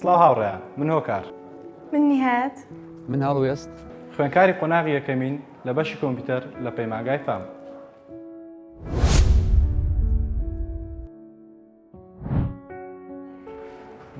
سڵاو هاوڕێیان من هۆکار من نهات من هەڵوێست خوێنکاری قۆناغی یەکەمین لە بەشی کۆمپیوتەر لە پەیمانگای فام.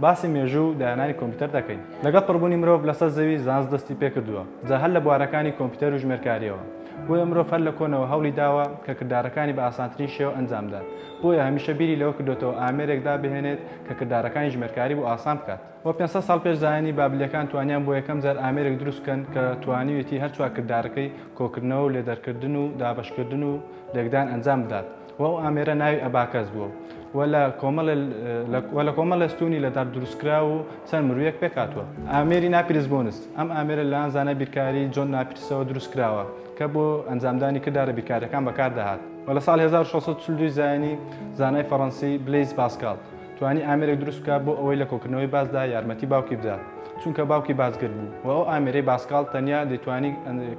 باسی مێژوو و داهێنانی کۆمپیوتەر دەکەین. لەگەڵ پڕبوونی مرۆڤ لەسەر زەوی زانست دەستی پێکردووە جا هەر لە بوارەکانی کۆمپیوتەر و ژمێرکاریەوە. بۆیە مرۆڤ هەر لە کۆنەوە هەوڵی داوە کە کردارەکانی بە ئاسانترین شێوە ئەنجامدات. بۆیە هەمیشە بیری لەوە کردوێتەوە ئامێرێکدا بهێنێت کە کردارەکانی ژمێرکاری بۆ ئاسان بکات. وە 500 ساڵ پێش زایانی بابلیەکان توانیان بۆ یەکەم جار ئامێرێک دروستکەن کە توانیوێتی هەر چوار کردارەکەی کۆکردنەوە و لێدەرکردن و دابەشکردن و لێکدان ئەنجام بدات. وە ئەو ئامێرە ناوی ئەباکەس بووە. وە لە کۆمەڵە ستونی لە دار دروستکرا و چەند مرویەک پێکاتوە. ئامێری ناپیرس بۆنس ئەم ئامێرە لە ئەنزانە بیرکاری جۆن ناپیرسەوە دروستکراوە کە بۆ ئەنجامدانی کردارە بیرکاریەکان بەکاردەهات. وە لە ساڵ 1642 زایانی زانای فەڕەنسی بلیز پاسکال توانی ئامێرێک دروست بکات بۆ ئەوەی لە کۆکردنەوەی بازدا یارمەتی باوکی بدات چونکە باوکی بازگر بوو و ئەو ئامێرەی باسکال تەنیا دەیتوانی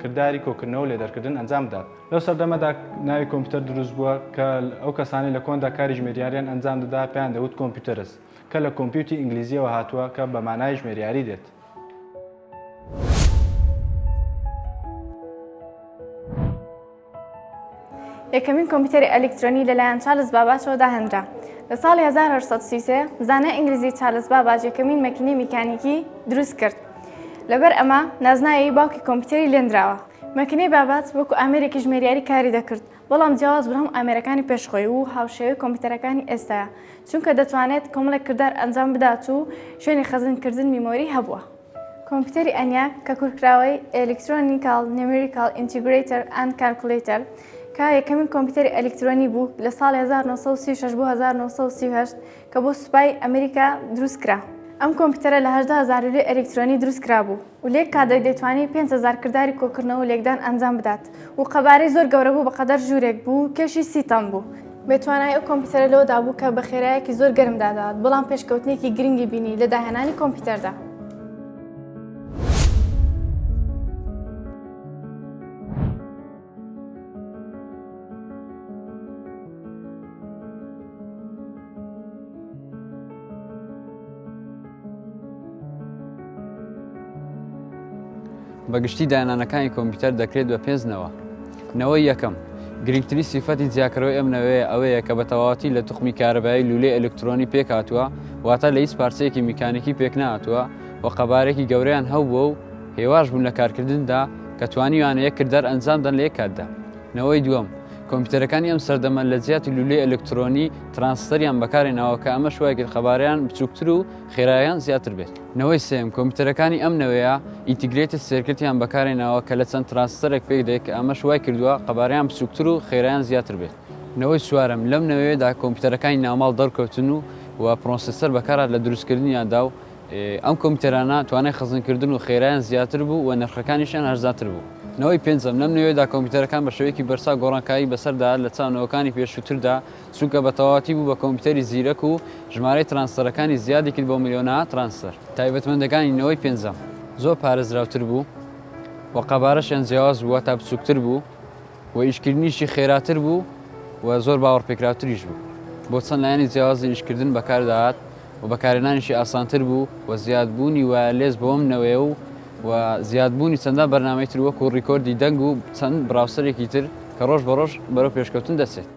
کردداری کۆکردنەوە و لێدەرکردن ئەنجام بدات. لەو سەردەمەدا ناوی کۆمپیوتەر دروست بووە کە ئەو کەسانی لە کۆندا کاری ژمێریاریان ئەنجام دەدا پێیان دەوت کۆمپیوتەرس کە لە کۆمپیوتی ئینگلیزیەوە هاتووە کە بە مانای ژمێریاری دێت. یەکەمین کۆمپیوتەری ئەلکترۆنی لەلایەن چارلز باباچەوە داهێنرا. لە ساڵی 1833 زانای ئینگلیزی چارلز باباچ یەکەمین مەکینەی میکانیکی دروست کرد. لەبەر ئەمە نازناوی باوکی کۆمپیوتەری لێنراوە. مەکینەی باباچ وەکو ئامێرێکی ژمێریاری کاری دەکرد بەڵام جیاواز بوو هەم ئامێرەکانی پێشخۆی و هاوشێوەی کۆمپیوتەرەکانی ئێستاە چونکە دەتوانێت کۆمەڵێک کردار ئەنجام بدات و شوێنی خەزنکردن میمۆری هەبووە. کۆمپیوتەری ئەنیاک کە کورتکراوەی ئێلکترۆنیکال نومریکال ئینتیگرێتەر ئەند کالکولێتەر کە یەکەمین کۆمپیوتەری ئەلکترۆنی بوو لە ساڵی 1936 بۆ 1938 کە بۆ سوپای ئەمریکا دروستکرا. ئەم کۆمپیوتەرە لە 18,000 لێ ئەلکترۆنی دروستکرا بوو و لێک کاتێک دەیتوانی 5,000 کردداری کۆکردنەوە و لێکدان ئەنجام بدات و قەبارەی زۆر گەورە بوو بەقەدەر ژوورێک بوو کێشی 30 تەن بوو. بێتوانای ئەو کۆمپیوتەرە لەوەدا بوو کە بە خێرایەکی زۆر گەرمدادات بەڵام پێشکەوتنێکی گرنگی بینی لە داهێنانی کۆمپیوتەردا. بەگشتی داهێنانەکانی کۆمپیوتەر دەکرێت بە پێنجنەوە. نەوەی یەکەم گرنگترین سیفەتی جیاکەرەوەی ئەم نەوەیە ئەوەیە کە بە تەواوەتی لە توخمی کارەبایی لولەی ئەلکترۆنی پێکهاتووە واتە لە هیچ پارچەیەکی میکانیکی پێک نهاتووە و قەبارێکی گەورەیان هەبووە و هێواش بوون لە کارکردندا کە توانیوانە یەک کردار ئەنجام دەن لە یەک کاتدا. نەوەی دووەم کۆمپیوتەرەکانی ئەم سەردەمە لە زیاتی لولەی ئەلکترۆنی ترانسستەریان بەکارێناوە کە ئەمە شوای کرد خەباریان بچووکتر و خێراییان زیاتر بێت. نەوەی سێم کۆمپیوتەرەکانی ئەم نەوەیە ئینتیگرێتد سێرکتیان بەکارێناوە کە لە چەند ترانسستەرێک پێک دێت کە ئەمە شوای کردووە قەباریان بچووکتر و خێراییان زیاتر بێت. نەوەی چوارەم لەم نەوەیەدا کۆمپیوتەرەکانی ناوماڵ دەرکەوتن و پرۆسەسەر بەکارات لە دروستکردنیاندا و ئەم کۆمپیوتەرانە توانای خەزنکردن و خێراییان زیاتر بوو و نرخەکانیشیان هەرزاتر بوو. نەوەی پێنجەم لەم نوێدا کۆمپیوتەرەکان بە شێوەیەکی بەرچاو گۆڕانکاری بەسەردا لە چاونەوەکانی پێشووتردا چونکە بە تەواوەتی بوو بە کۆمپیوتەری زیرەک و ژمارەی ترانسستەرەکانی زیادی کرد بۆ میلیۆنە ترانسستەر. تایبەتمەندەکانی نەوەی پێنجەم زۆر پارێزراوتر بوو و قەبارەشیان جیاواز بووە تا بچووکتر بوو و ئیشکردنیشی خێراتر بوو و زۆر باوەڕپێکراوتریش بوو. بۆ چەند لایەنی جیاوازی ئیشکردن بەکاردەهات و بەکارهێنانیشی ئاسانتر بوو و زیادبوونی وایەرلێس بۆم نەوەیە و زیادبوونی چەندان بەرنامەی تر وەکو ڕیکۆردی دەنگ و چەند براوسەرێکی تر کە ڕۆژ بە ڕۆژ بەرەو پێشکەوتن دەچێت.